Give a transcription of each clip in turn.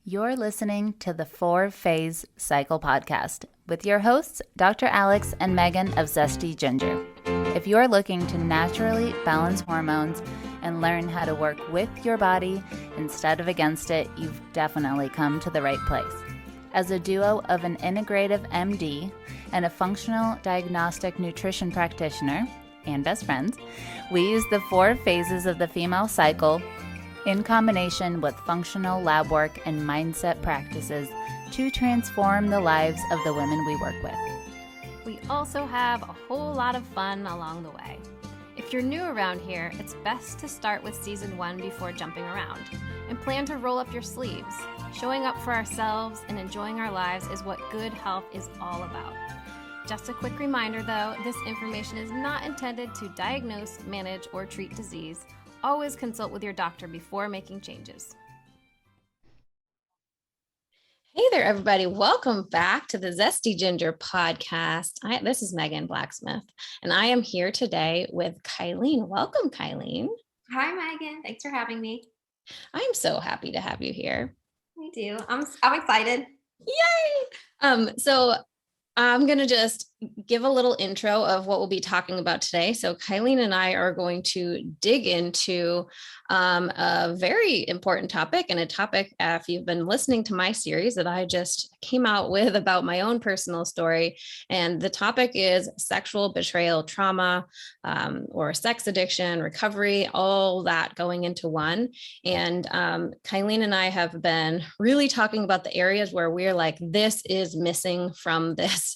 You're listening to the 4-Phase Cycle Podcast with your hosts, Dr. Alex and Megan of Zesty Ginger. If you're looking to naturally balance hormones and learn how to work with your body instead of against it, you've definitely come to the right place. As a duo of an integrative MD and a functional diagnostic nutrition practitioner and best friends, we use the 4 phases of the female cycle in combination with functional lab work and mindset practices to transform the lives of the women we work with. We also have a whole lot of fun along the way. If you're new around here, it's best to start with season 1 before jumping around and plan to roll up your sleeves. Showing up for ourselves and enjoying our lives is what good health is all about. Just a quick reminder though, this information is not intended to diagnose, manage, or treat disease. Always consult with your doctor before making changes. Hey there, everybody. Welcome back to the Zesty Ginger podcast. This is Megan Blacksmith, and I am here today with Kylene. Welcome, Kylene. Hi, Megan. Thanks for having me. I'm so happy to have you here. Me too. I'm excited. Yay! So I'm going to just give a little intro of what we'll be talking about today. So Kylene and I are going to dig into a very important topic, and a topic, if you've been listening to my series that I just came out with about my own personal story. And the topic is sexual betrayal trauma, or sex addiction, recovery, all that going into one. And Kylene and I have been really talking about the areas where we're like, this is missing from this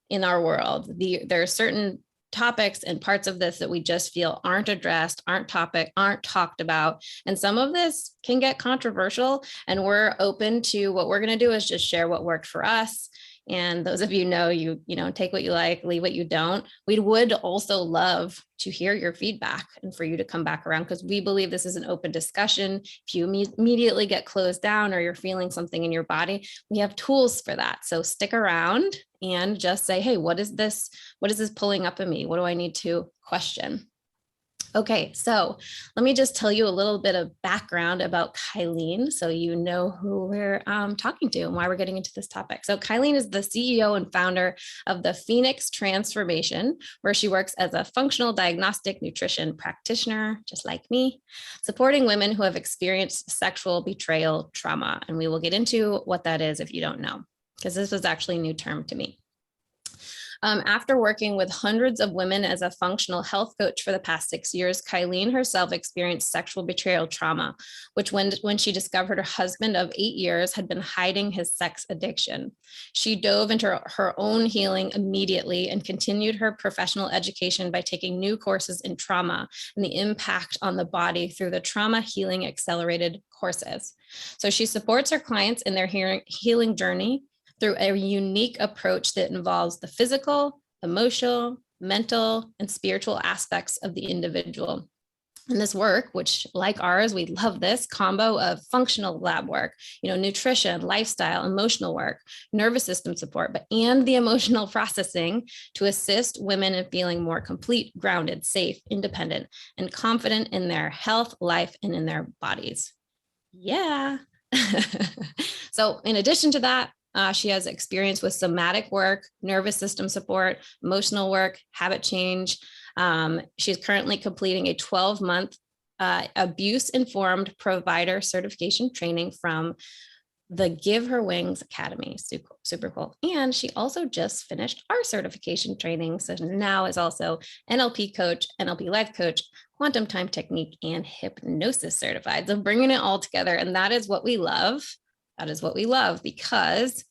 in our world. There are certain topics and parts of this that we just feel aren't addressed, aren't talked about. And some of this can get controversial, and we're open to what we're going to do is just share what worked for us. And those of you know, you take what you like, leave what you don't. We would also love to hear your feedback and for you to come back around, because we believe this is an open discussion. If you immediately get closed down or you're feeling something in your body, we have tools for that. So stick around and just say, hey, what is this? What is this pulling up in me? What do I need to question? Okay, so let me just tell you a little bit of background about Kylene so you know who we're talking to and why we're getting into this topic. So Kylene is the CEO and founder of the Phoenix Transformation, where she works as a functional diagnostic nutrition practitioner, just like me, supporting women who have experienced sexual betrayal trauma. And we will get into what that is if you don't know, because this was actually a new term to me. After working with hundreds of women as a functional health coach for the past 6 years, Kylene herself experienced sexual betrayal trauma, which when she discovered her husband of 8 years had been hiding his sex addiction. She dove into her own healing immediately and continued her professional education by taking new courses in trauma and the impact on the body through the Trauma Healing Accelerated courses. So she supports her clients in their healing journey through a unique approach that involves the physical, emotional, mental, and spiritual aspects of the individual. And this work, which like ours, we love this combo of functional lab work, nutrition, lifestyle, emotional work, nervous system support, and the emotional processing to assist women in feeling more complete, grounded, safe, independent, and confident in their health, life, and in their bodies. Yeah. So in addition to that, she has experience with somatic work, nervous system support, emotional work, habit change. She's currently completing a 12-month abuse-informed provider certification training from the Give Her Wings Academy. Super cool. And she also just finished our certification training. So now is also NLP coach, NLP life coach, quantum time technique, and hypnosis certified. So bringing it all together. And that is what we love. That is what we love, because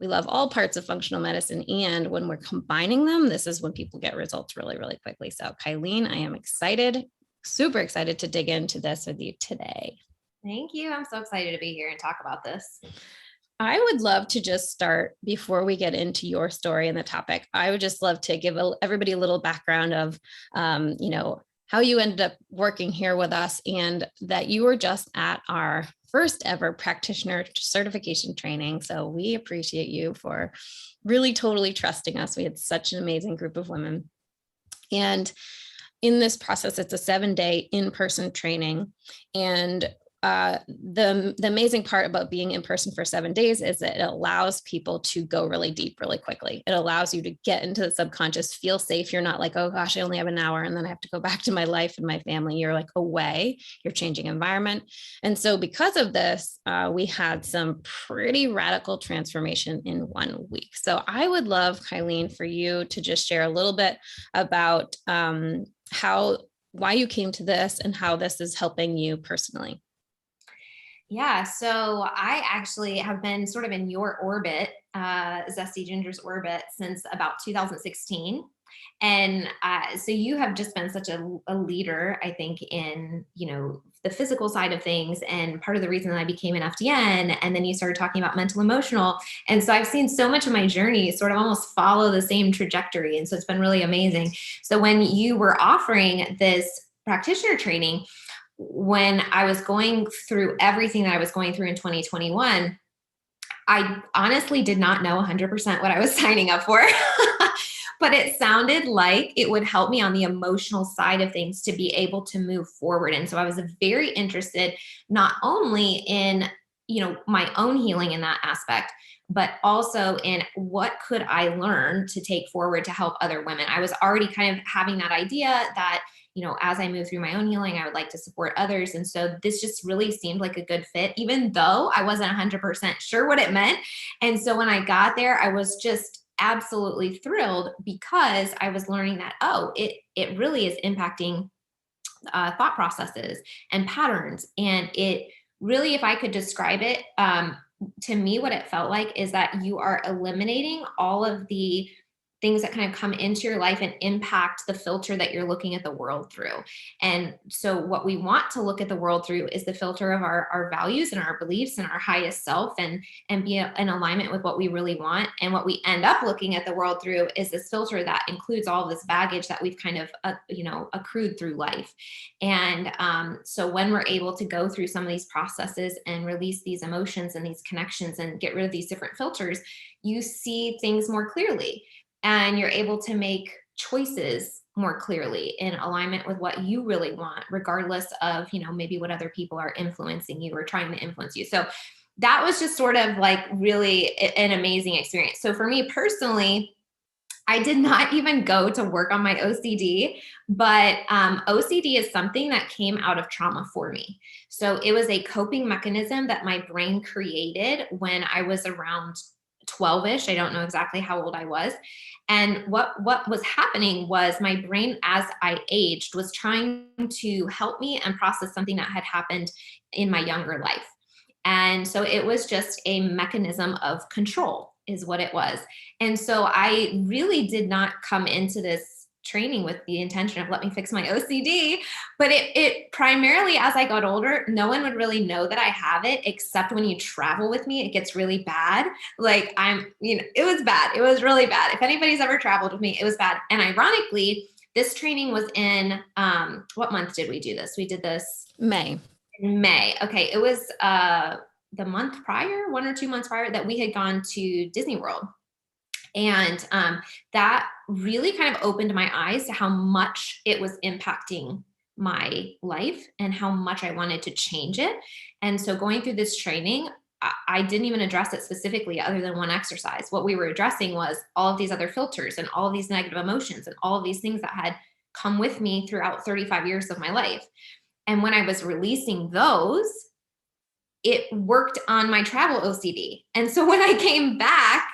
we love all parts of functional medicine. And when we're combining them, this is when people get results really, really quickly. So Kylene, I am excited, super excited to dig into this with you today. Thank you. I'm so excited to be here and talk about this. I would love to just start before we get into your story and the topic. I would just love to give everybody a little background of, how you ended up working here with us, and that you were just at our first ever practitioner certification training. So we appreciate you for really totally trusting us. We had such an amazing group of women. And in this process, it's a 7-day in-person training. And the amazing part about being in person for 7 days is that it allows people to go really deep, really quickly. It allows you to get into the subconscious, feel safe. You're not like, oh gosh, I only have an hour and then I have to go back to my life and my family. You're like away, you're changing environment. And so because of this, we had some pretty radical transformation in 1 week. So I would love, Kylene, for you to just share a little bit about why you came to this and how this is helping you personally. Yeah, so I actually have been sort of in your orbit, Zesty Ginger's orbit, since about 2016. And so you have just been such a leader, I think, in, the physical side of things. And part of the reason that I became an FDN, and then you started talking about mental emotional. And so I've seen so much of my journey sort of almost follow the same trajectory. And so it's been really amazing. So when you were offering this practitioner training, when I was going through everything that I was going through in 2021, I honestly did not know 100% what I was signing up for, but it sounded like it would help me on the emotional side of things to be able to move forward. And so I was very interested not only in, my own healing in that aspect, but also in what could I learn to take forward to help other women. I was already kind of having that idea that, as I move through my own healing, I would like to support others. And so this just really seemed like a good fit, even though I wasn't 100% sure what it meant. And so when I got there, I was just absolutely thrilled because I was learning that, it really is impacting thought processes and patterns. And it really, if I could describe it, to me, what it felt like is that you are eliminating all of the things that kind of come into your life and impact the filter that you're looking at the world through. And so what we want to look at the world through is the filter of our values and our beliefs and our highest self, and be in alignment with what we really want. And what we end up looking at the world through is this filter that includes all of this baggage that we've kind of, accrued through life. And so when we're able to go through some of these processes and release these emotions and these connections and get rid of these different filters, you see things more clearly. And you're able to make choices more clearly in alignment with what you really want, regardless of, maybe what other people are influencing you or trying to influence you. So that was just sort of like really an amazing experience. So for me personally, I did not even go to work on my OCD, but OCD is something that came out of trauma for me. So it was a coping mechanism that my brain created when I was around 12-ish. I don't know exactly how old I was. And what was happening was my brain, as I aged, was trying to help me and process something that had happened in my younger life. And so it was just a mechanism of control is what it was. And so I really did not come into this training with the intention of let me fix my OCD, but it primarily, as I got older, no one would really know that I have it, except when you travel with me, it gets really bad. Like it was bad. It was really bad. If anybody's ever traveled with me, it was bad. And ironically, this training was in, what month did we do this? We did this May. In May. Okay. It was the month prior, 1 or 2 months prior, that we had gone to Disney World. And that really kind of opened my eyes to how much it was impacting my life and how much I wanted to change it. And so going through this training, I didn't even address it specifically other than one exercise. What we were addressing was all of these other filters and all of these negative emotions and all of these things that had come with me throughout 35 years of my life. And when I was releasing those, it worked on my travel OCD. And so when I came back,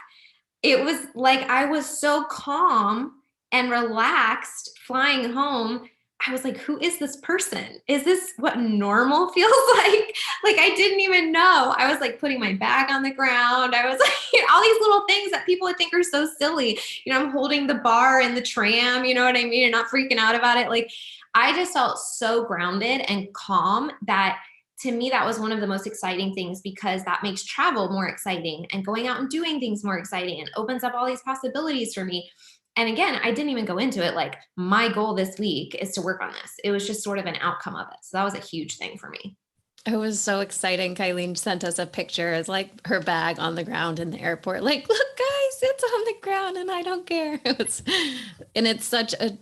it was like I was so calm and relaxed flying home. I was like, who is this person? Is this what normal feels like? Like, I didn't even know. I was like putting my bag on the ground. I was like, all these little things that people would think are so silly. I'm holding the bar in the tram, you know what I mean? And not freaking out about it. Like, I just felt so grounded and calm that, to me, that was one of the most exciting things, because that makes travel more exciting and going out and doing things more exciting and opens up all these possibilities for me. And again, I didn't even go into it like my goal this week is to work on this. It was just sort of an outcome of it. So that was a huge thing for me. It was so exciting. Kylene sent us a picture. It's like her bag on the ground in the airport. Like, look, guys, it's on the ground and I don't care.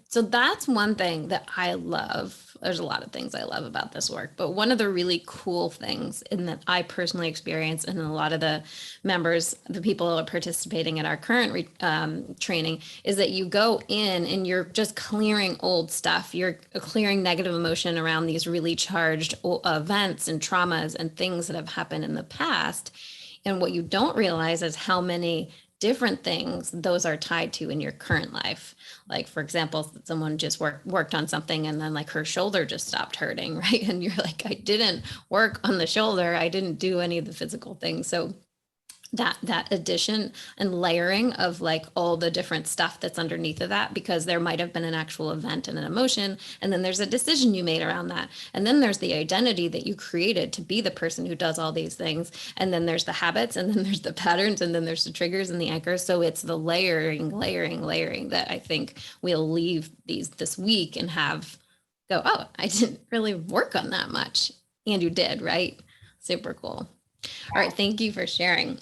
So that's one thing that I love there's a lot of things I love about this work, but one of the really cool things in that I personally experience, and a lot of the members, the people who are participating in our current training, is that you go in and you're just clearing old stuff. You're clearing negative emotion around these really charged events and traumas and things that have happened in the past. And what you don't realize is how many different things those are tied to in your current life. Like, for example, someone just worked on something and then like her shoulder just stopped hurting, right? And you're like, I didn't work on the shoulder. I didn't do any of the physical things. So that addition and layering of like all the different stuff that's underneath of that, because there might have been an actual event and an emotion, and then there's a decision you made around that, and then there's the identity that you created to be the person who does all these things, and then there's the habits, and then there's the patterns, and then there's the triggers and the anchors. So it's the layering that I think we'll leave this week and have go, oh, I didn't really work on that much, and you did, right? Super cool. All right, thank you for sharing.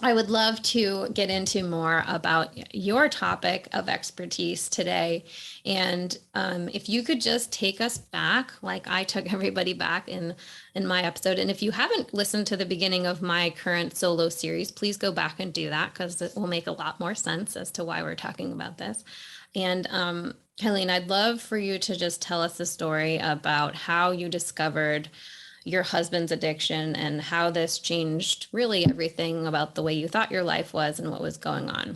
I would love to get into more about your topic of expertise today. And if you could just take us back, like I took everybody back in my episode. And if you haven't listened to the beginning of my current solo series, please go back and do that, because it will make a lot more sense as to why we're talking about this. And Kylene, I'd love for you to just tell us the story about how you discovered your husband's addiction and how this changed really everything about the way you thought your life was and what was going on.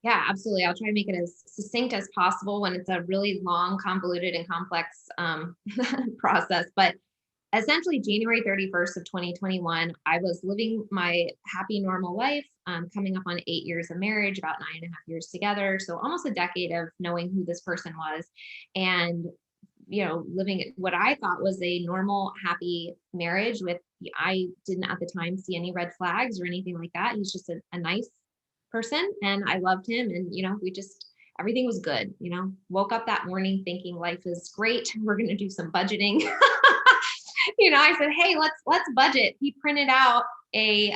Yeah, absolutely. I'll try to make it as succinct as possible when it's a really long, convoluted, and complex process. But essentially, January 31st of 2021, I was living my happy, normal life, coming up on 8 years of marriage, about 9.5 years together. So almost a decade of knowing who this person was. And living what I thought was a normal, happy marriage I didn't at the time see any red flags or anything like that. He's just a nice person, and I loved him. And, everything was good, woke up that morning thinking life is great. We're going to do some budgeting. I said, hey, let's budget. He printed out a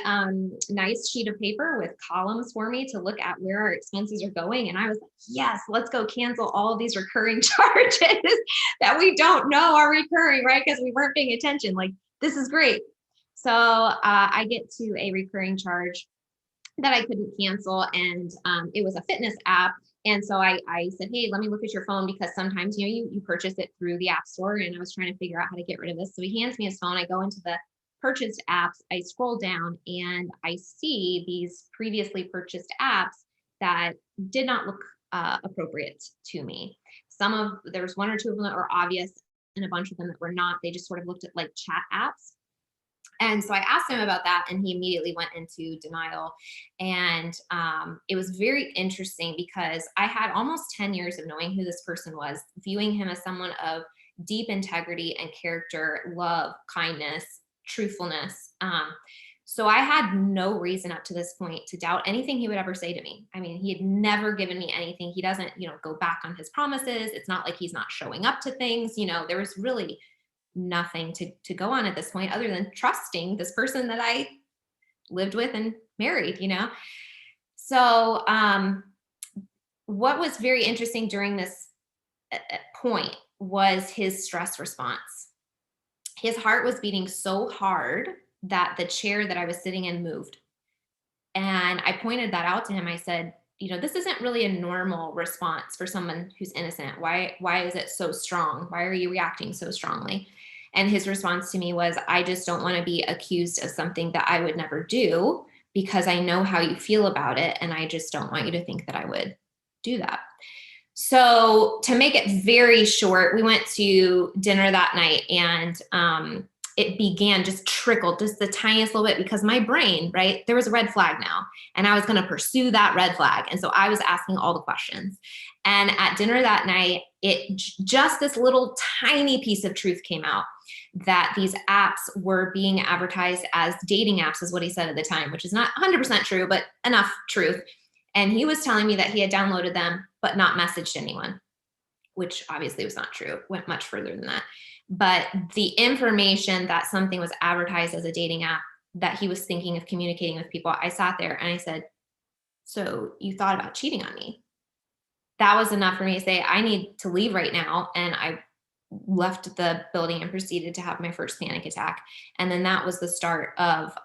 nice sheet of paper with columns for me to look at where our expenses are going. And I was like, yes, let's go cancel all of these recurring charges that we don't know are recurring, right? Because we weren't paying attention. Like, this is great. So I get to a recurring charge that I couldn't cancel. And it was a fitness app. And so I said, hey, let me look at your phone, because sometimes, you purchase it through the app store, and I was trying to figure out how to get rid of this. So he hands me his phone. I go into the purchased apps. I scroll down and I see these previously purchased apps that did not look appropriate to me. There was one or two of them that were obvious, and a bunch of them that were not. They just sort of looked at like chat apps. And so I asked him about that, and he immediately went into denial. And it was very interesting, because I had almost 10 years of knowing who this person was, viewing him as someone of deep integrity and character, love, kindness, truthfulness. So I had no reason up to this point to doubt anything he would ever say to me. I mean, he had never given me anything. He doesn't, go back on his promises. It's not like he's not showing up to things. There was really nothing to go on at this point other than trusting this person that I lived with and married, So what was very interesting during this point was his stress response. His heart was beating so hard that the chair that I was sitting in moved. And I pointed that out to him. I said, this isn't really a normal response for someone who's innocent. Why is it so strong? Why are you reacting so strongly? And his response to me was, I just don't want to be accused of something that I would never do, because I know how you feel about it. And I just don't want you to think that I would do that. So to make it very short, we went to dinner that night, and it began just trickled just the tiniest little bit, because my brain, right, there was a red flag now, and I was going to pursue that red flag. And so I was asking all the questions. And at dinner that night, just this little tiny piece of truth came out, that these apps were being advertised as dating apps, is what he said at the time, which is not 100% true, but enough truth. And he was telling me that he had downloaded them, but not messaged anyone, which obviously was not true. It went much further than that. But the information that something was advertised as a dating app, that he was thinking of communicating with people, I sat there and I said, so you thought about cheating on me? That was enough for me to say, I need to leave right now. And I left the building and proceeded to have my first panic attack. And then that was the start of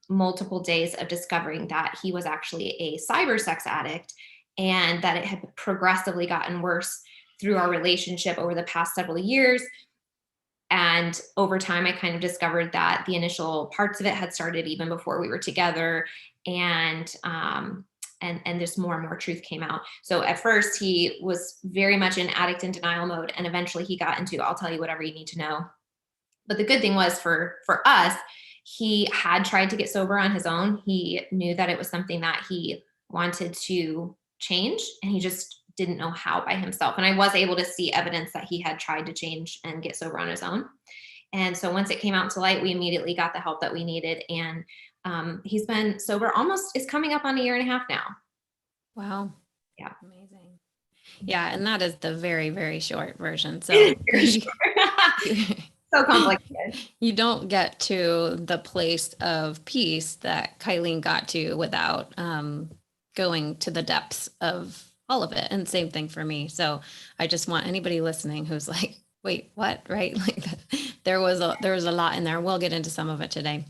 multiple days of discovering that he was actually a cyber sex addict, and that it had progressively gotten worse through our relationship over the past several years. And over time, I kind of discovered that the initial parts of it had started even before we were together. And just more and more truth came out. So at first he was very much in addict and denial mode. And eventually he got into, I'll tell you whatever you need to know. But the good thing was for us, he had tried to get sober on his own. He knew that it was something that he wanted to change, and he just didn't know how by himself. And I was able to see evidence that he had tried to change and get sober on his own. And so once it came out to light, we immediately got the help that we needed. And he's been sober it's coming up on 1.5 years now. Wow. Yeah. Amazing. Yeah. And that is the very, very short version. So so complicated. You don't get to the place of peace that Kylene got to without going to the depths of all of it. And same thing for me. So I just want anybody listening who's like, wait, what? Right? Like there was a lot in there. We'll get into some of it today.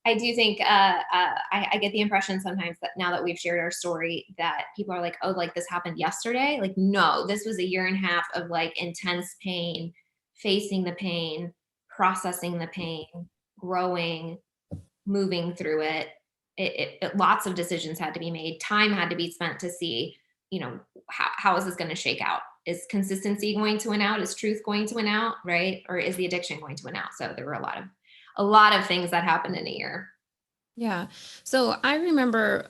I do think I get the impression sometimes that now that we've shared our story, that people are like, oh, like this happened yesterday. Like, no, this was 1.5 years of like intense pain, facing the pain, processing the pain, growing, moving through it. It lots of decisions had to be made. Time had to be spent to see, how is this going to shake out? Is consistency going to win out? Is truth going to win out? Right? Or is the addiction going to win out? So there were a lot of things that happened in 1 year. Yeah. So I remember,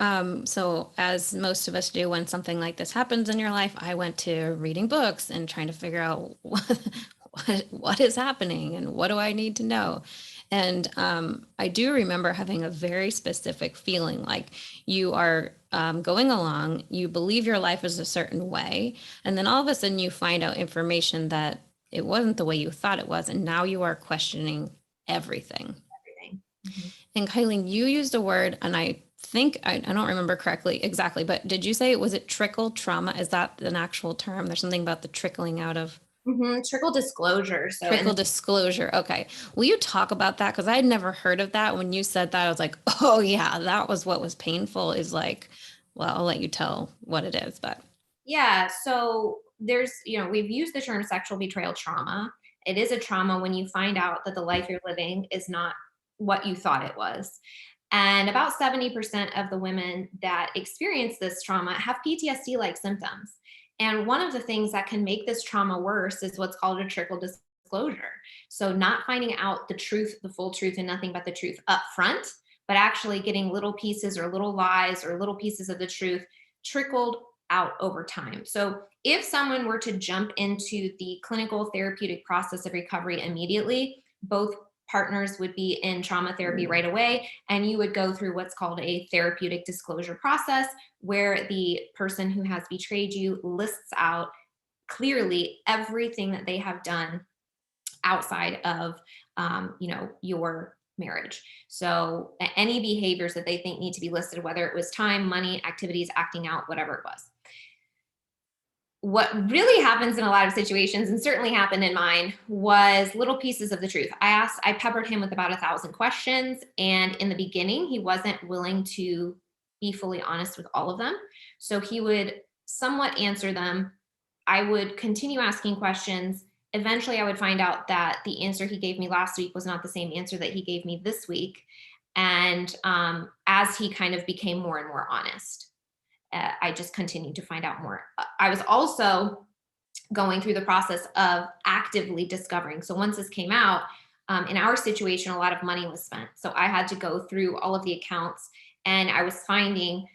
so as most of us do when something like this happens in your life, I went to reading books and trying to figure out what is happening and what do I need to know. And I do remember having a very specific feeling, like you are going along, you believe your life is a certain way, and then all of a sudden you find out information that it wasn't the way you thought it was, and now you are questioning everything. Mm-hmm. And Kylene, you used a word, and I think, I don't remember correctly exactly, but did you say, was it trickle trauma? Is that an actual term? There's something about the trickling out of... Mm-hmm. Trickle disclosure. So Trickle disclosure. Okay. Will you talk about that? Because I'd never heard of that. When you said that, I was like, oh yeah, that was what was painful, is like, well, I'll let you tell what it is, but. Yeah. So there's, we've used the term sexual betrayal trauma. It is a trauma when you find out that the life you're living is not what you thought it was. And about 70% of the women that experience this trauma have PTSD-like symptoms. And one of the things that can make this trauma worse is what's called a trickle disclosure. So not finding out the truth, the full truth, and nothing but the truth up front, but actually getting little pieces or little lies or little pieces of the truth trickled out over time. So if someone were to jump into the clinical therapeutic process of recovery immediately, both partners would be in trauma therapy right away, and you would go through what's called a therapeutic disclosure process, where the person who has betrayed you lists out clearly everything that they have done outside of your marriage. So any behaviors that they think need to be listed, whether it was time, money, activities, acting out, whatever it was. What really happens in a lot of situations, and certainly happened in mine, was little pieces of the truth. I peppered him with about 1,000 questions. And in the beginning, he wasn't willing to be fully honest with all of them. So he would somewhat answer them. I would continue asking questions. Eventually, I would find out that the answer he gave me last week was not the same answer that he gave me this week. And as he kind of became more and more honest, I just continued to find out more. I was also going through the process of actively discovering. So once this came out, in our situation, a lot of money was spent. So I had to go through all of the accounts, and I was finding,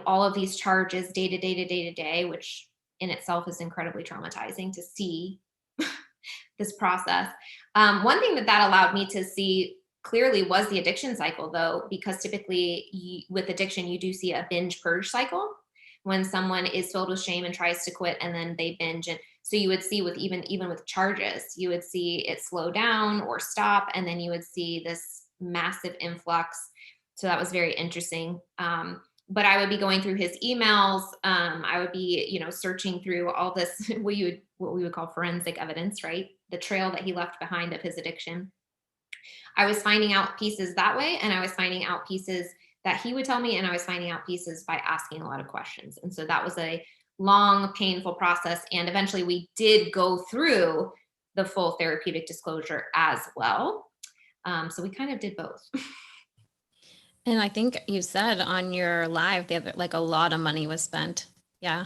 all of these charges day to day, which in itself is incredibly traumatizing to see this process. One thing that allowed me to see clearly was the addiction cycle, though, because typically with addiction, you do see a binge purge cycle when someone is filled with shame and tries to quit, and then they binge. And so you would see with even with charges, you would see it slow down or stop, and then you would see this massive influx. So that was very interesting. but I would be going through his emails. I would be, searching through all this, what we would call forensic evidence, right? The trail that he left behind of his addiction. I was finding out pieces that way. And I was finding out pieces that he would tell me. And I was finding out pieces by asking a lot of questions. And so that was a long, painful process. And eventually we did go through the full therapeutic disclosure as well. So we kind of did both. And I think you said on your live the other, like a lot of money was spent. Yeah.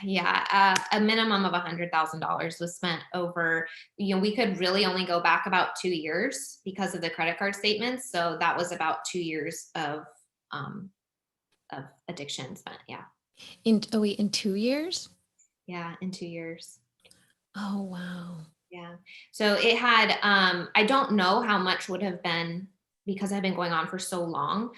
Yeah. A minimum of $100,000 was spent over, we could really only go back about 2 years because of the credit card statements. So that was about 2 years of addiction spent. Yeah. In 2 years? Yeah. In 2 years. Oh, wow. Yeah. So it had, I don't know how much would have been because it had been going on for so long,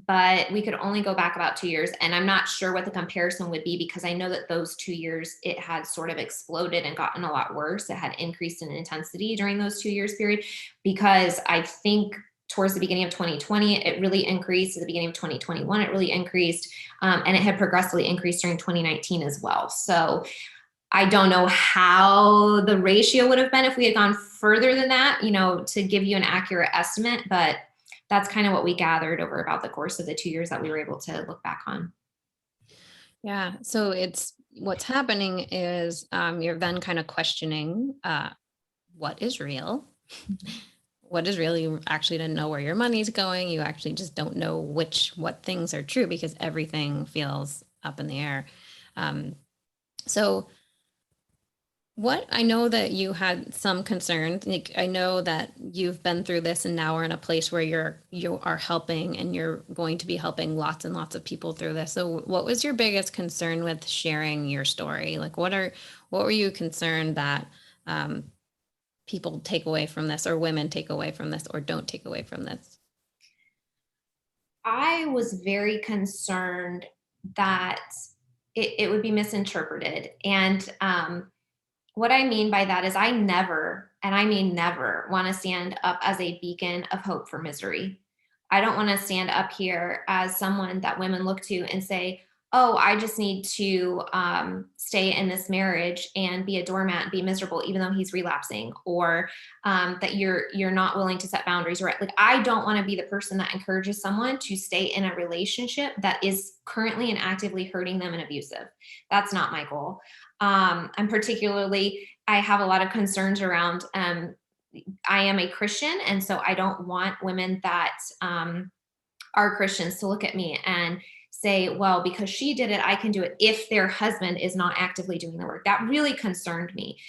but we could only go back about 2 years. And I'm not sure what the comparison would be because I know that those 2 years, it had sort of exploded and gotten a lot worse. It had increased in intensity during those 2 years period, because I think towards the beginning of 2020, it really increased. At the beginning of 2021, it really increased. And it had progressively increased during 2019 as well. So I don't know how the ratio would have been if we had gone further than that, to give you an accurate estimate, but that's kind of what we gathered over about the course of the 2 years that we were able to look back on. Yeah. So what's happening is you're then kind of questioning what is real. What is real? You actually didn't know where your money's going. You actually just don't know what things are true because everything feels up in the air. So I know that you had some concerns. Like, I know that you've been through this and now we're in a place where you are helping and you're going to be helping lots and lots of people through this. So what was your biggest concern with sharing your story? Like, what were you concerned that people take away from this, or women take away from this, or don't take away from this? I was very concerned that it would be misinterpreted. And what I mean by that is I never, and I mean never, want to stand up as a beacon of hope for misery. I don't want to stand up here as someone that women look to and say, oh, I just need to stay in this marriage and be a doormat and be miserable, even though he's relapsing, or that you're not willing to set boundaries. Or like, I don't want to be the person that encourages someone to stay in a relationship that is currently and actively hurting them and abusive. That's not my goal. And particularly, I have a lot of concerns around, I am a Christian. And so I don't want women that are Christians to look at me and say, well, because she did it, I can do it, if their husband is not actively doing the work. That really concerned me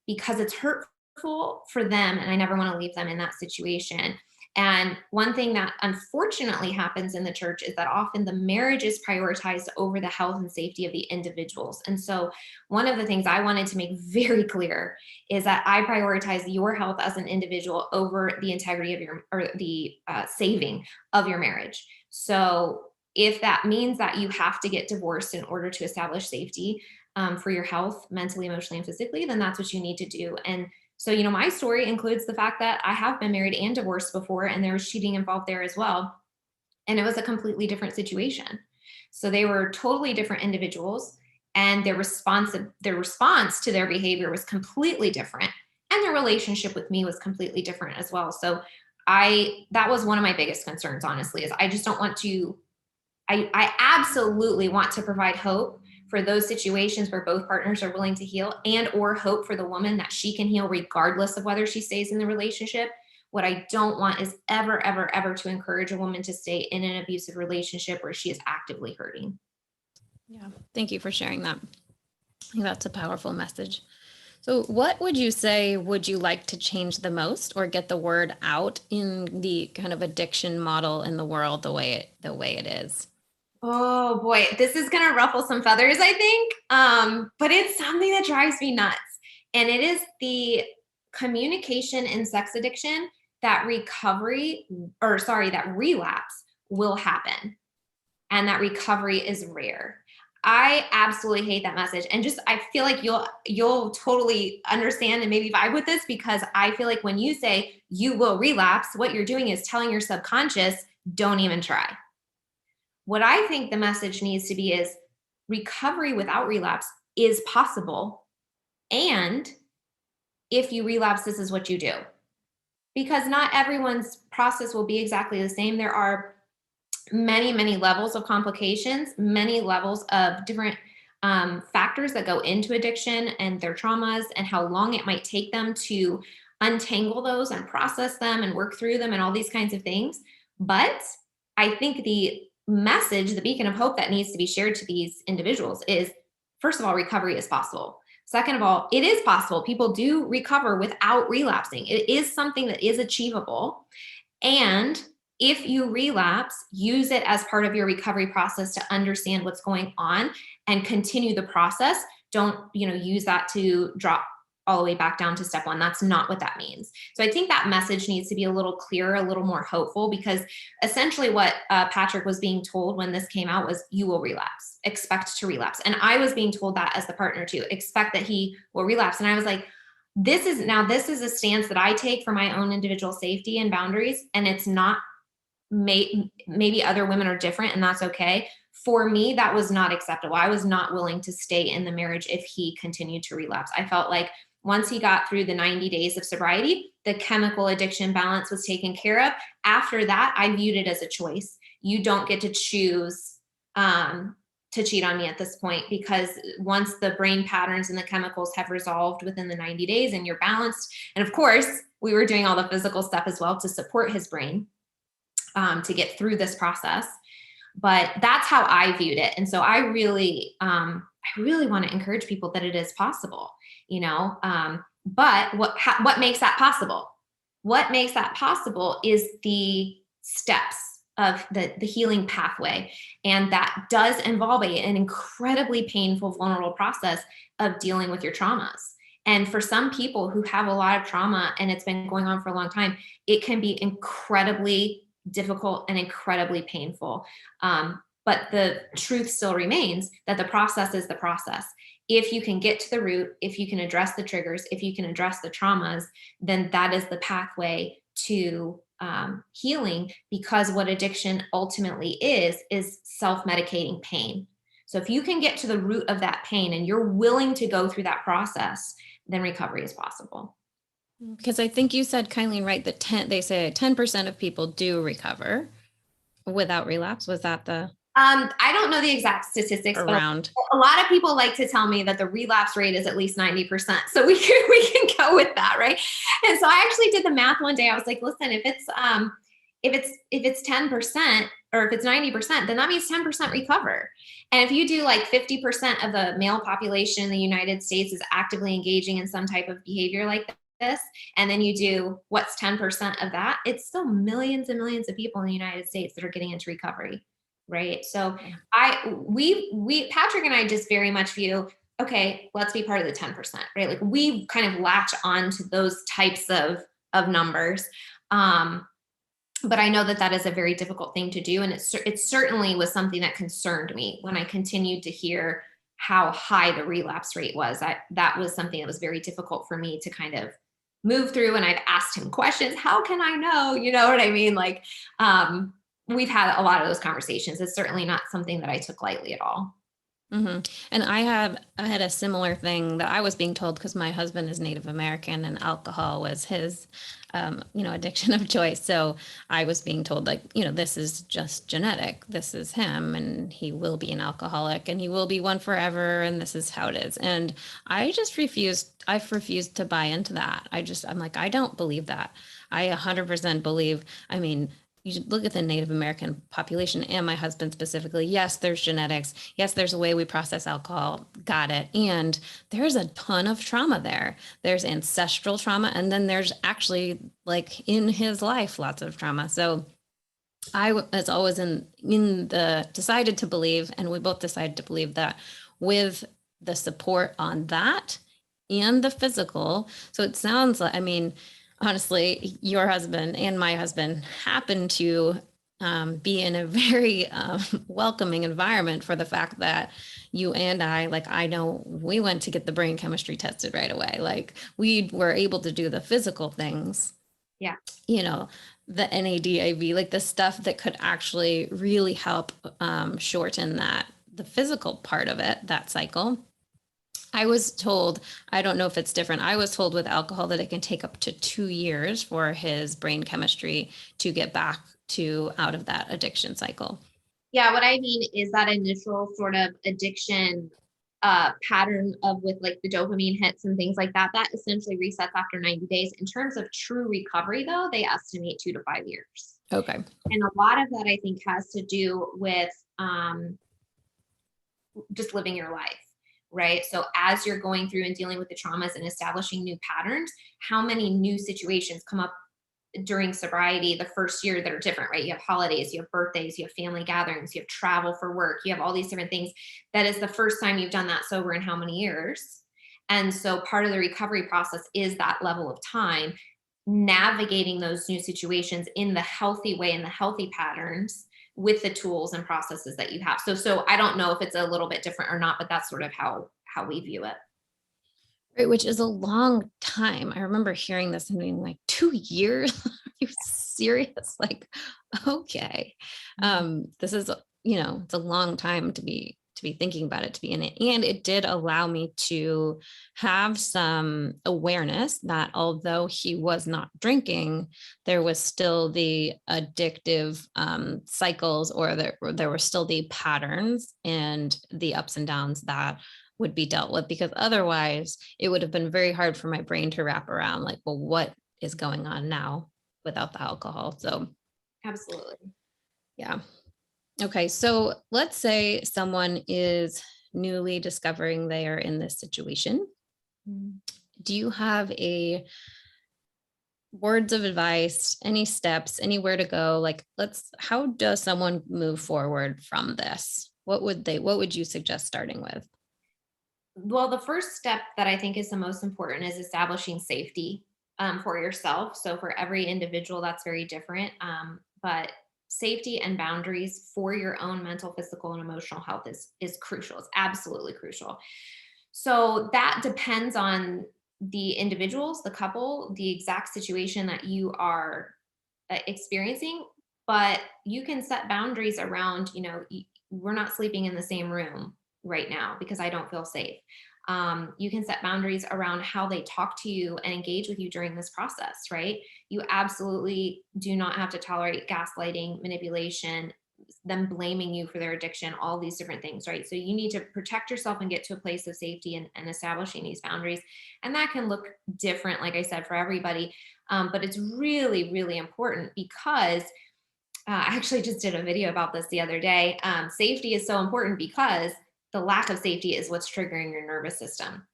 because it's hurtful for them. And I never want to leave them in that situation. And one thing that unfortunately happens in the church is that often the marriage is prioritized over the health and safety of the individuals. And so one of the things I wanted to make very clear is that I prioritize your health as an individual over the integrity of the saving of your marriage. So if that means that you have to get divorced in order to establish safety for your health, mentally, emotionally, and physically, then that's what you need to do. And so, my story includes the fact that I have been married and divorced before, and there was cheating involved there as well. And it was a completely different situation. So they were totally different individuals, and their response to their behavior was completely different. And their relationship with me was completely different as well. So that was one of my biggest concerns, honestly, is I just don't want to, I absolutely want to provide hope for those situations where both partners are willing to heal, and or hope for the woman that she can heal regardless of whether she stays in the relationship. What I don't want is ever, ever, ever to encourage a woman to stay in an abusive relationship where she is actively hurting. Yeah. Thank you for sharing that. I think that's a powerful message. So what would you say would you like to change the most or get the word out in the kind of addiction model in the world the way it is? Oh boy, this is going to ruffle some feathers, I think. But it's something that drives me nuts. And it is the communication in sex addiction that that relapse will happen. And that recovery is rare. I absolutely hate that message. And I feel like you'll totally understand and maybe vibe with this, because I feel like when you say you will relapse, what you're doing is telling your subconscious, don't even try. what I think the message needs to be is recovery without relapse is possible. And if you relapse, this is what you do. Because not everyone's process will be exactly the same. There are many, many levels of complications, many levels of different factors that go into addiction and their traumas, and how long it might take them to untangle those and process them and work through them and all these kinds of things. But I think the message, the beacon of hope that needs to be shared to these individuals is, first of all, recovery is possible. Second of all, it is possible. People do recover without relapsing. It is something that is achievable. And if you relapse, use it as part of your recovery process to understand what's going on and continue the process. Don't, use that to drop all the way back down to step one. That's not what that means. So I think that message needs to be a little clearer, a little more hopeful, because essentially what Patrick was being told when this came out was, you will relapse, expect to relapse. And I was being told that as the partner too, expect that he will relapse. And I was like, this is a stance that I take for my own individual safety and boundaries. And it's not, maybe other women are different, and that's okay. For me, that was not acceptable. I was not willing to stay in the marriage if he continued to relapse. I felt like once he got through the 90 days of sobriety, the chemical addiction balance was taken care of. After that, I viewed it as a choice. You don't get to choose to cheat on me at this point, because once the brain patterns and the chemicals have resolved within the 90 days and you're balanced. And of course, we were doing all the physical stuff as well to support his brain to get through this process. But that's how I viewed it. And so I really want to encourage people that it is possible, but what makes that possible? What makes that possible is the steps of the healing pathway. And that does involve an incredibly painful, vulnerable process of dealing with your traumas. And for some people who have a lot of trauma and it's been going on for a long time, it can be incredibly difficult and incredibly painful. But the truth still remains that the process is the process. If you can get to the root, if you can address the triggers, if you can address the traumas, then that is the pathway to healing, because what addiction ultimately is self-medicating pain. So if you can get to the root of that pain and you're willing to go through that process, then recovery is possible. Because I think you said, Kylene, right, that they say 10% of people do recover without relapse. Was that the? I don't know the exact statistics, around. But a lot of people like to tell me that the relapse rate is at least 90%. So we can go with that, right? And so I actually did the math one day. I was like, listen, if it's 10% or if it's 90%, then that means 10% recover. And if you do like 50% of the male population in the United States is actively engaging in some type of behavior like this, and then you do what's 10% of that, it's still millions and millions of people in the United States that are getting into recovery. Right. So we Patrick and I just very much view, okay, let's be part of the 10%, right? Like we kind of latch on to those types of numbers. But I know that is a very difficult thing to do. And it certainly was something that concerned me when I continued to hear how high the relapse rate was. That was something that was very difficult for me to kind of move through. And I've asked him questions. How can I know? You know what I mean? Like, we've had a lot of those conversations. It's certainly not something that I took lightly at all. Mm-hmm. And I had a similar thing that I was being told, because my husband is Native American and alcohol was his, addiction of choice. So I was being told, like, this is just genetic. This is him, and he will be an alcoholic, and he will be one forever, and this is how it is. And I just refused. I've refused to buy into that. I'm like, I don't believe that. I 100% believe. I mean, you look at the Native American population and my husband specifically. Yes, there's genetics. Yes, there's a way we process alcohol. Got it. And there's a ton of trauma there. There's ancestral trauma. And then there's actually, like, in his life, lots of trauma. So I was always decided to believe, and we both decided to believe that with the support on that and the physical. So it sounds like, honestly, your husband and my husband happen to be in a very welcoming environment for the fact that you and I know we went to get the brain chemistry tested right away. Like, we were able to do the physical things. Yeah. the NADIV, like the stuff that could actually really help shorten the physical part of it, that cycle. I was told, I don't know if it's different. I was told with alcohol that it can take up to 2 years for his brain chemistry to get back to out of that addiction cycle. Yeah, what I mean is that initial sort of addiction pattern of with like the dopamine hits and things like that, that essentially resets after 90 days. In terms of true recovery, though, they estimate 2 to 5 years. Okay. And a lot of that, I think, has to do with just living your life, right? So as you're going through and dealing with the traumas and establishing new patterns, how many new situations come up during sobriety the first year that are different, right? You have holidays, you have birthdays, you have family gatherings, you have travel for work, you have all these different things. That is the first time you've done that sober in how many years? And so part of the recovery process is that level of time, navigating those new situations in the healthy way, in the healthy patterns with the tools and processes that you have. So I don't know if it's a little bit different or not, but that's sort of how we view it. Right, which is a long time. I remember hearing this and being like, 2 years? Are you serious? Like, okay. This is, it's a long time to be thinking about it, to be in it. And it did allow me to have some awareness that although he was not drinking, there was still the addictive cycles, or there were still the patterns and the ups and downs that would be dealt with, because otherwise it would have been very hard for my brain to wrap around, like, well, what is going on now without the alcohol? So Absolutely. yeah. Okay. So let's say someone is newly discovering they are in this situation. Do you have words of advice, any steps, anywhere to go? Like, how does someone move forward from this? What would you suggest starting with? Well, the first step that I think is the most important is establishing safety for yourself. So for every individual, that's very different. But safety and boundaries for your own mental, physical, and emotional health is crucial. It's absolutely crucial. So that depends on the individuals, the couple, the exact situation that you are experiencing. But you can set boundaries around, we're not sleeping in the same room right now because I don't feel safe. You can set boundaries around how they talk to you and engage with you during this process, right? You absolutely do not have to tolerate gaslighting, manipulation, them blaming you for their addiction, all these different things, right? So you need to protect yourself and get to a place of safety and establishing these boundaries. And that can look different, like I said, for everybody. But it's really, really important because I actually just did a video about this the other day. Safety is so important because the lack of safety is what's triggering your nervous system.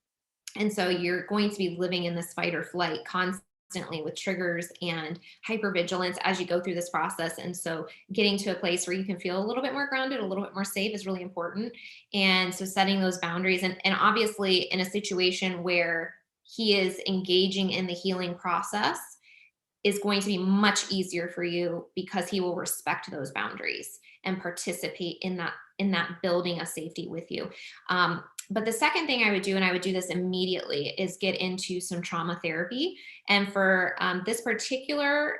And so you're going to be living in this fight or flight constantly with triggers and hypervigilance as you go through this process. And so getting to a place where you can feel a little bit more grounded, a little bit more safe is really important. And so setting those boundaries, and obviously in a situation where he is engaging in the healing process is going to be much easier for you because he will respect those boundaries and participate in that building of safety with you. But the second thing I would do, and I would do this immediately, is get into some trauma therapy. And for this particular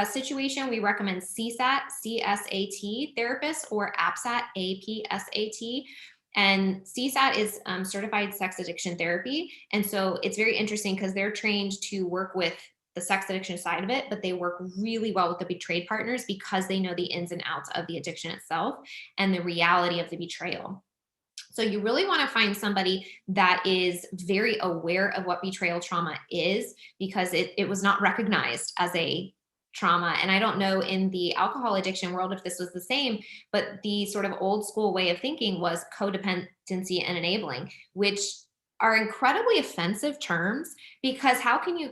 situation, we recommend CSAT, CSAT therapists, or APSAT, APSAT. And CSAT is certified sex addiction therapy. And so it's very interesting because they're trained to work with the sex addiction side of it, but they work really well with the betrayed partners because they know the ins and outs of the addiction itself and the reality of the betrayal. So you really want to find somebody that is very aware of what betrayal trauma is, because it was not recognized as a trauma. And I don't know in the alcohol addiction world if this was the same, but the sort of old school way of thinking was codependency and enabling, which are incredibly offensive terms, because how can you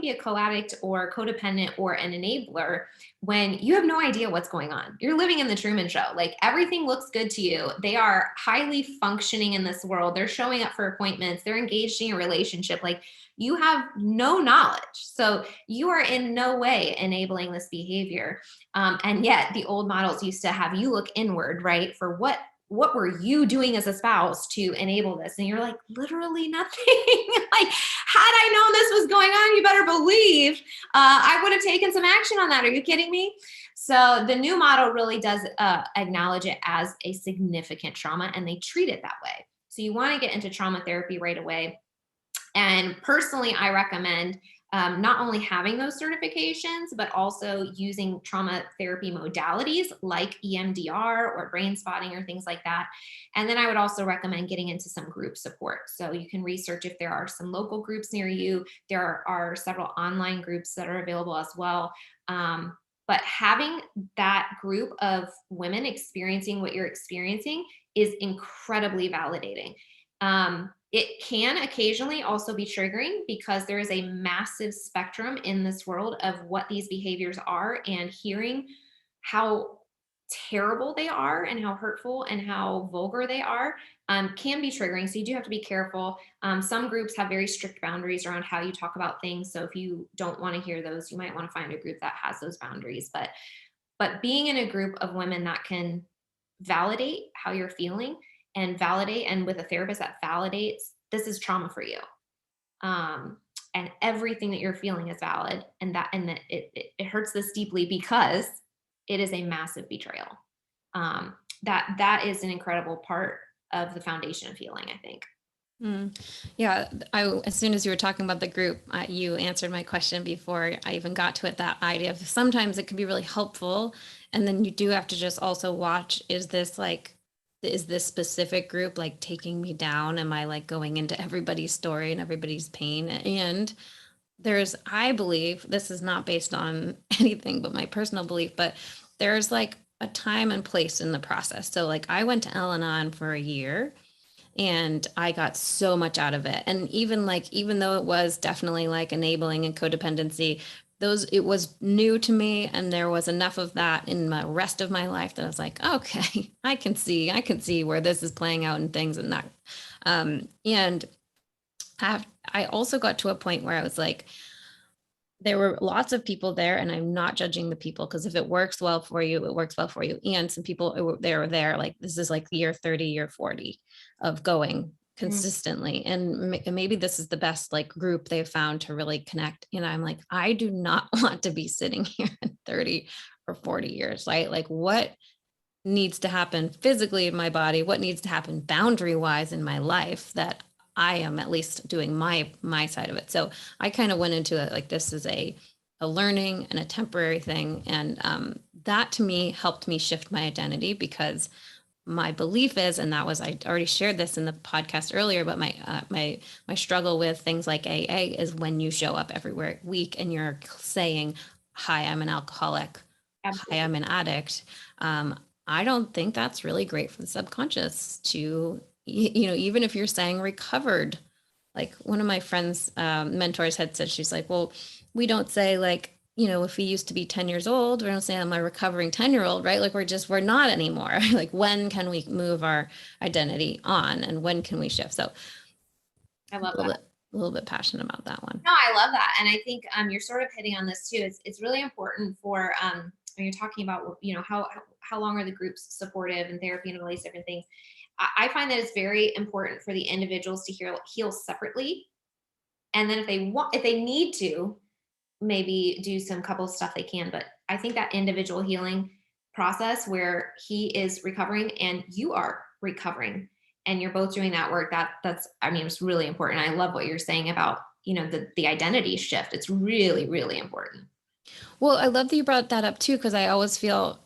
be a co-addict or codependent or an enabler when you have no idea what's going on? You're living in the Truman Show. Like, everything looks good to you. They are highly functioning in this world. They're showing up for appointments. They're engaged in a relationship. Like, you have no knowledge. So you are in no way enabling this behavior. And yet the old models used to have you look inward, right? For what what were you doing as a spouse to enable this? And you're like, literally nothing. Like, had I known this was going on, you better believe I would have taken some action on that. Are you kidding me? So the new model really does acknowledge it as a significant trauma, and they treat it that way. So you want to get into trauma therapy right away. And personally, I recommend not only having those certifications, but also using trauma therapy modalities like EMDR or brain spotting or things like that. And then I would also recommend getting into some group support. So you can research if there are some local groups near you. There are several online groups that are available as well. But having that group of women experiencing what you're experiencing is incredibly validating. It can occasionally also be triggering because there is a massive spectrum in this world of what these behaviors are, and hearing how terrible they are and how hurtful and how vulgar they are can be triggering. So you do have to be careful. Some groups have very strict boundaries around how you talk about things. So if you don't want to hear those, you might want to find a group that has those boundaries. But being in a group of women that can validate how you're feeling and validate, and with a therapist that validates, this is trauma for you. And everything that you're feeling is valid. And that it hurts this deeply because it is a massive betrayal. That is an incredible part of the foundation of healing, I think. Yeah. As soon as you were talking about the group, you answered my question before I even got to it, that idea of sometimes it can be really helpful. And then you do have to just also watch, is this specific group like taking me down? Am I like going into everybody's story and everybody's pain? And I believe, this is not based on anything but my personal belief, but there's like a time and place in the process. So like I went to Al-Anon for a year and I got so much out of it. And even though it was definitely like enabling and codependency, it was new to me. And there was enough of that in the rest of my life that I was like, okay, I can see where this is playing out in things and that. And I also got to a point where I was like, there were lots of people there, and I'm not judging the people, because if it works well for you, it works well for you. And some people, they were there, like, this is like year 30, year 40 of going consistently. And maybe this is the best like group they've found to really connect. And I'm like, I do not want to be sitting here in 30 or 40 years, right? Like, what needs to happen physically in my body? What needs to happen boundary wise in my life that I am at least doing my side of it. So I kind of went into it like, this is a learning and a temporary thing. And that to me helped me shift my identity, because my belief is, and that was, I already shared this in the podcast earlier, but my struggle with things like AA is when you show up everywhere week and you're saying, hi, I'm an alcoholic. Absolutely. Hi, I'm an addict. I don't think that's really great for the subconscious to, even if you're saying recovered. Like one of my friends, mentors had said, she's like, well, we don't say like, if he used to be 10 years old, we don't say I'm a recovering 10-year-old, right? Like we're not anymore. Like, when can we move our identity on, and when can we shift? So I love that. A little bit passionate about that one. No, I love that. And I think you're sort of hitting on this too. It's really important for, when you're talking about, how long are the groups supportive and therapy and all these different things. I find that it's very important for the individuals to heal separately. And then if they need to, maybe do some couple stuff they can. But I think that individual healing process where he is recovering and you are recovering and you're both doing that work, it's really important. I love what you're saying about, the identity shift. It's really, really important. Well, I love that you brought that up too, because I always feel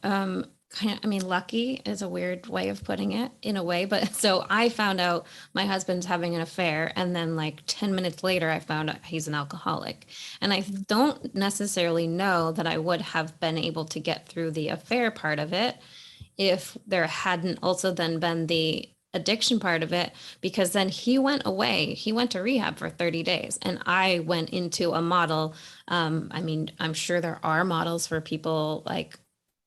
lucky is a weird way of putting it in a way. But so I found out my husband's having an affair, and then like 10 minutes later, I found out he's an alcoholic. And I don't necessarily know that I would have been able to get through the affair part of it if there hadn't also then been the addiction part of it, because then he went away. He went to rehab for 30 days and I went into a model. I'm sure there are models for people like,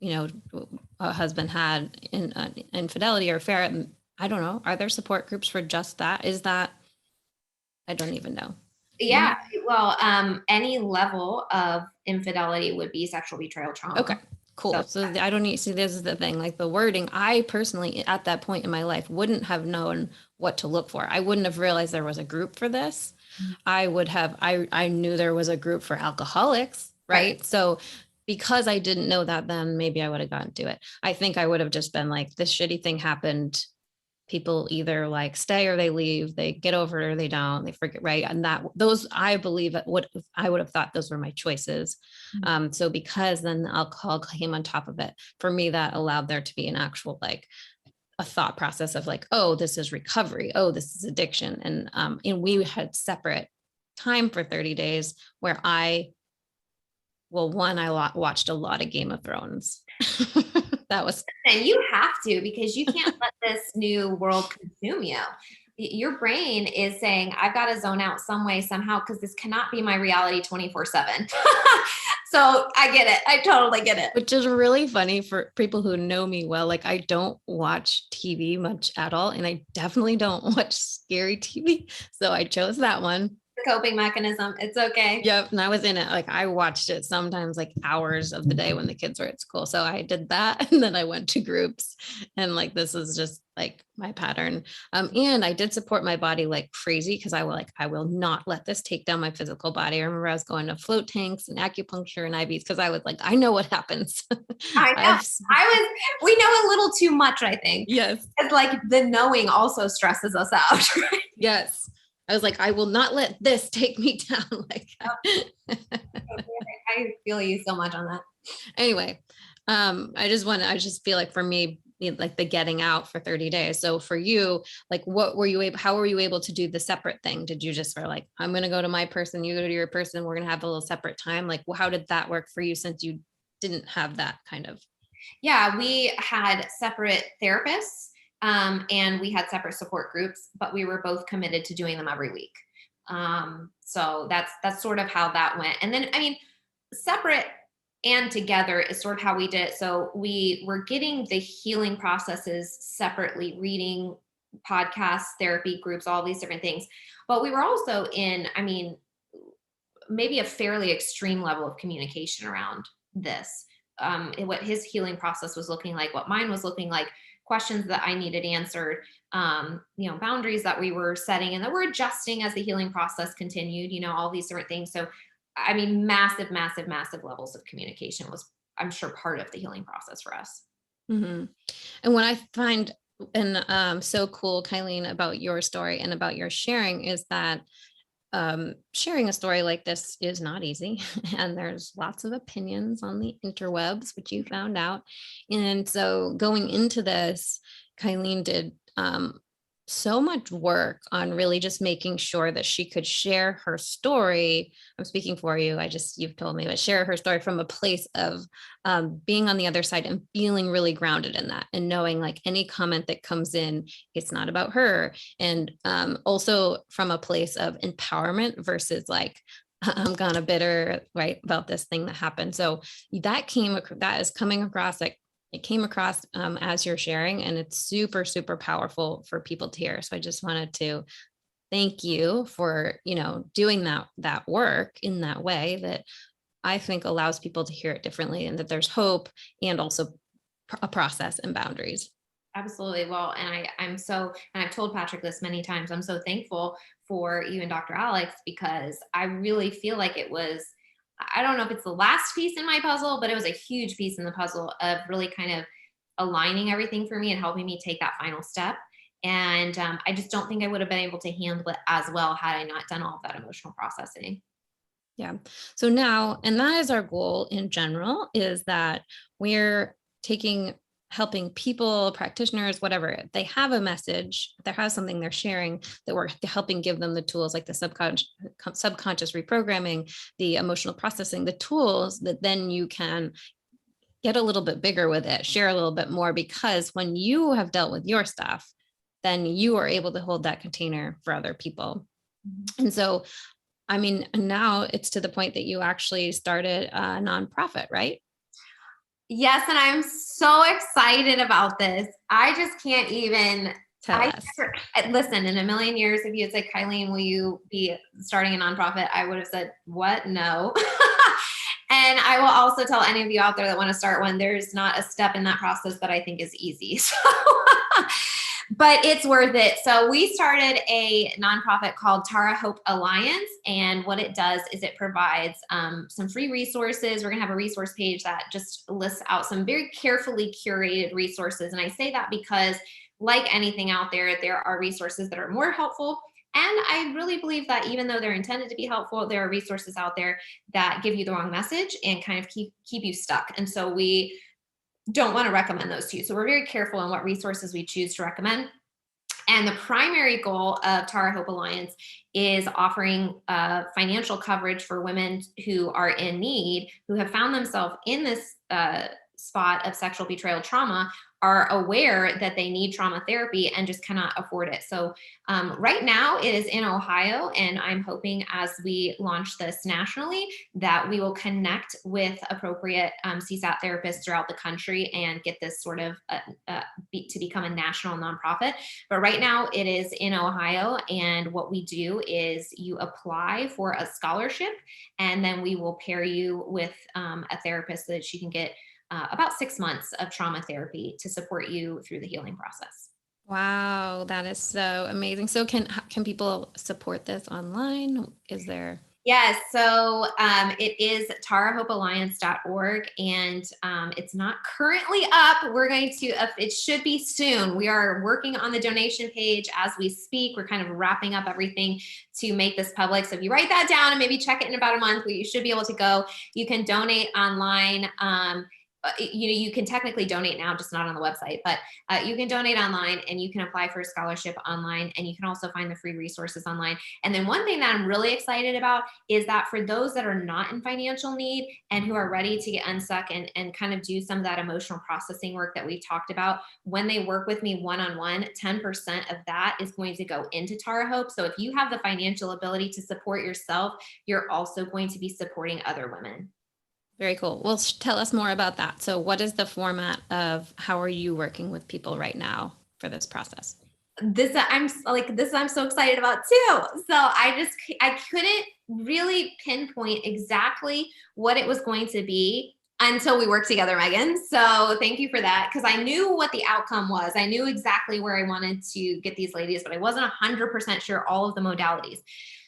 a husband had infidelity or affair. I don't know. Are there support groups for just that? I don't even know. Yeah. Well, any level of infidelity would be sexual betrayal trauma. Okay. Cool. So I don't need, see, this is the thing, like the wording, I personally at that point in my life wouldn't have known what to look for. I wouldn't have realized there was a group for this. I knew there was a group for alcoholics, right? So because I didn't know that, then maybe I would have gotten to it. I think I would have just been like, this shitty thing happened. People either like stay or they leave, they get over it or they don't, they forget. Right. And those, I believe what I would have thought those were my choices. So because then the alcohol came on top of it, for me, that allowed there to be an actual, like a thought process of like, oh, this is recovery. Oh, this is addiction. And we had separate time for 30 days where I watched a lot of Game of Thrones. That was, and you have to, because you can't let this new world consume you. Your brain is saying, I've got to zone out some way, somehow, because this cannot be my reality 24/7. So I get it. I totally get it. Which is really funny for people who know me well. Like, I don't watch TV much at all. And I definitely don't watch scary TV. So I chose that one. Coping mechanism. It's okay. Yep. And I was in it. Like, I watched it sometimes like hours of the day when the kids were at school. So I did that. And then I went to groups, and like, this is just like my pattern. And I did support my body like crazy, because I will not let this take down my physical body. I remember I was going to float tanks and acupuncture and IVs, because I was like, I know what happens. I know. We know a little too much, I think. Yes. It's like the knowing also stresses us out. Yes. I was like, I will not let this take me down. Like, I feel you so much on that. Anyway, I just feel like for me, like the getting out for 30 days. So for you, like, how were you able to do the separate thing? Did you just like, I'm going to go to my person, you go to your person, we're going to have a little separate time? Like, how did that work for you, since you didn't have that kind of? Yeah, we had separate therapists. And we had separate support groups, but we were both committed to doing them every week. So that's sort of how that went. And then, I mean, separate and together is sort of how we did it. So we were getting the healing processes separately, reading, podcasts, therapy groups, all these different things. But we were also in, I mean, maybe a fairly extreme level of communication around this. What his healing process was looking like, what mine was looking like, questions that I needed answered, boundaries that we were setting and that we're adjusting as the healing process continued, all these different things. So, I mean, massive, massive, massive levels of communication was, I'm sure, part of the healing process for us. Mm-hmm. And what I find so cool, Kylene, about your story and about your sharing is that sharing a story like this is not easy, and there's lots of opinions on the interwebs, which you found out. And so going into this, Kylene did so much work on really just making sure that she could share her story. I'm speaking for you. You've told me, but share her story from a place of being on the other side and feeling really grounded in that, and knowing like any comment that comes in, it's not about her. And also from a place of empowerment versus like, I'm kind of bitter, right, about this thing that happened. So that is coming across, like, it came across as you're sharing, and it's super, super powerful for people to hear. So I just wanted to thank you for, doing that work in that way that I think allows people to hear it differently, and that there's hope and also a process and boundaries. Absolutely. Well, and I've told Patrick this many times, I'm so thankful for you and Dr. Alex, because I really feel like it was, I don't know if it's the last piece in my puzzle, but it was a huge piece in the puzzle of really kind of aligning everything for me and helping me take that final step. And I just don't think I would have been able to handle it as well had I not done all of that emotional processing. Yeah. So now, and that is our goal in general, is that we're helping people, practitioners, whatever, they have a message, they have something they're sharing, that we're helping give them the tools like the subconscious reprogramming, the emotional processing, the tools that then you can get a little bit bigger with it, share a little bit more, because when you have dealt with your stuff, then you are able to hold that container for other people. Mm-hmm. And so, I mean, now it's to the point that you actually started a nonprofit, right? Yes. And I'm so excited about this. I just can't even tell us. Listen, in a million years, if you had said, Kylene, will you be starting a nonprofit? I would have said, what? No. And I will also tell any of you out there that want to start one, there's not a step in that process that I think is easy. So, but it's worth it. So we started a nonprofit called Tara Hope Alliance. And what it does is it provides some free resources. We're going to have a resource page that just lists out some very carefully curated resources. And I say that because like anything out there, there are resources that are more helpful. And I really believe that even though they're intended to be helpful, there are resources out there that give you the wrong message and kind of keep you stuck. And so we don't want to recommend those to you. So we're very careful on what resources we choose to recommend. And the primary goal of Tara Hope Alliance is offering financial coverage for women who are in need, who have found themselves in this spot of sexual betrayal trauma, are aware that they need trauma therapy and just cannot afford it. So right now it is in Ohio, and I'm hoping as we launch this nationally that we will connect with appropriate CSAT therapists throughout the country and get this sort of to become a national nonprofit. But right now it is in Ohio, and what we do is you apply for a scholarship, and then we will pair you with a therapist so that she can get about 6 months of trauma therapy to support you through the healing process. Wow, that is so amazing. So can people support this online? Is there? Yes. So it is tarahopealliance.org, and it's not currently up. We're going to, it should be soon. We are working on the donation page as we speak. We're kind of wrapping up everything to make this public. So if you write that down and maybe check it in about a month, you should be able to go. You can donate online. You can technically donate now, just not on the website, but you can donate online, and you can apply for a scholarship online, and you can also find the free resources online. And then one thing that I'm really excited about is that for those that are not in financial need and who are ready to get unstuck and kind of do some of that emotional processing work that we talked about, when they work with me one-on-one, 10% of that is going to go into Tara Hope. So if you have the financial ability to support yourself, you're also going to be supporting other women. Very cool. Well, tell us more about that. So what is the format of how are you working with people right now for this process? I'm so excited about too. So I couldn't really pinpoint exactly what it was going to be until we worked together, Megan. So thank you for that, because I knew what the outcome was. I knew exactly where I wanted to get these ladies, but I wasn't 100% sure all of the modalities.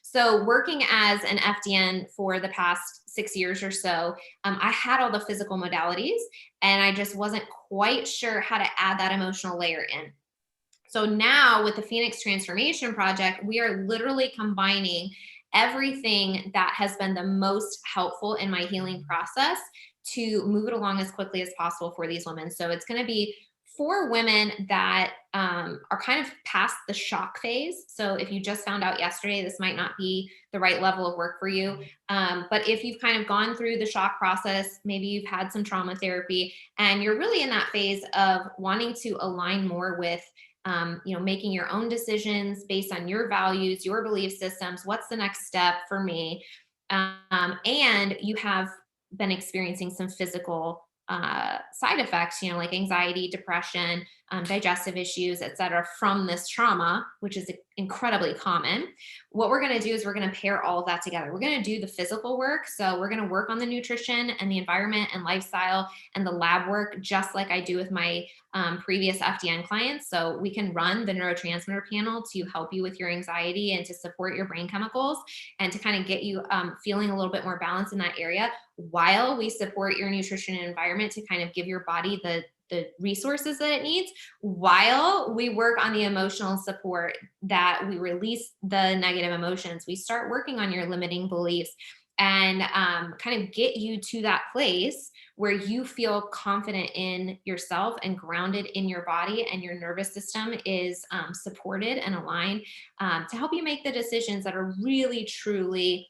So working as an FDN for the past 6 years or so, I had all the physical modalities, and I just wasn't quite sure how to add that emotional layer in. So now with the Phoenix Transformation Project, we are literally combining everything that has been the most helpful in my healing process to move it along as quickly as possible for these women. So it's going to be for women that are kind of past the shock phase. So if you just found out yesterday, this might not be the right level of work for you. But if you've kind of gone through the shock process, maybe you've had some trauma therapy, and you're really in that phase of wanting to align more with making your own decisions based on your values, your belief systems. What's the next step for me? And you have been experiencing some physical side effects, like anxiety, depression, digestive issues, et cetera, from this trauma, which is incredibly common. What we're going to do is we're going to pair all of that together. We're going to do the physical work. So we're going to work on the nutrition and the environment and lifestyle and the lab work, just like I do with my previous FDN clients. So we can run the neurotransmitter panel to help you with your anxiety and to support your brain chemicals and to kind of get you feeling a little bit more balanced in that area, while we support your nutrition and environment to kind of give your body the resources that it needs, while we work on the emotional support, that we release the negative emotions. We start working on your limiting beliefs and kind of get you to that place where you feel confident in yourself and grounded in your body, and your nervous system is supported and aligned to help you make the decisions that are really, truly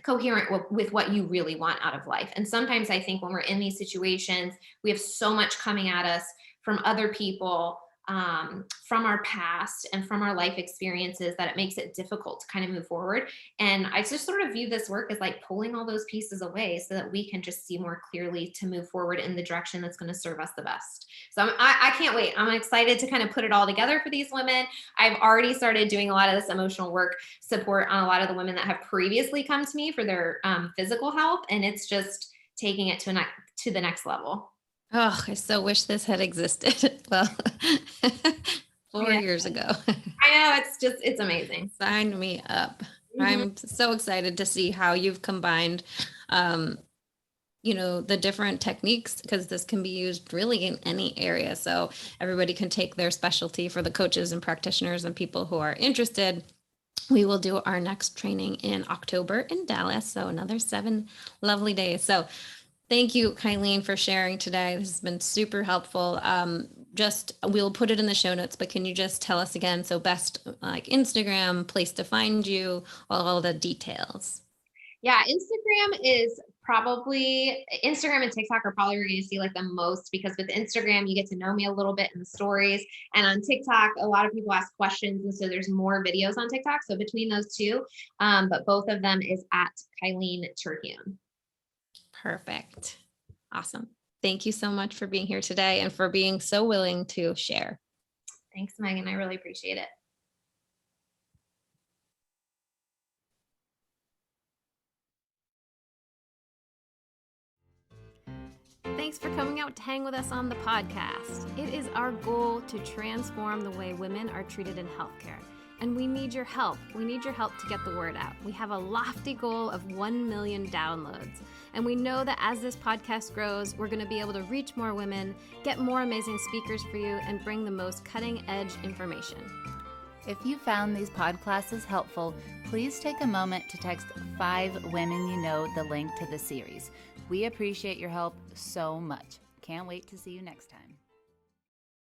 coherent with what you really want out of life. And sometimes I think when we're in these situations, we have so much coming at us from other people from our past and from our life experiences that it makes it difficult to kind of move forward. And I just sort of view this work as like pulling all those pieces away so that we can just see more clearly to move forward in the direction that's going to serve us the best. So I can't wait. I'm excited to kind of put it all together for these women. I've already started doing a lot of this emotional work support on a lot of the women that have previously come to me for their physical health. And it's just taking it to the next level. Oh, I so wish this had existed. Well, 4 years ago. I know, it's amazing. Sign me up. I'm so excited to see how you've combined, the different techniques, because this can be used really in any area. So everybody can take their specialty. For the coaches and practitioners and people who are interested, we will do our next training in October in Dallas. So another 7 lovely days. So thank you, Kylene, for sharing today. This has been super helpful. We'll put it in the show notes, but can you just tell us again? So best like Instagram, place to find you, all the details. Yeah, Instagram and TikTok are probably where you're going to see like the most, because with Instagram, you get to know me a little bit in the stories. And on TikTok, a lot of people ask questions. And so there's more videos on TikTok. So between those two, but both of them is at Kylene Terhune. Perfect. Awesome. Thank you so much for being here today and for being so willing to share. Thanks, Megan. I really appreciate it. Thanks for coming out to hang with us on the podcast. It is our goal to transform the way women are treated in healthcare. And we need your help. We need your help to get the word out. We have a lofty goal of 1 million downloads. And we know that as this podcast grows, we're going to be able to reach more women, get more amazing speakers for you, and bring the most cutting-edge information. If you found these podclasses helpful, please take a moment to text 5 women you know the link to the series. We appreciate your help so much. Can't wait to see you next time.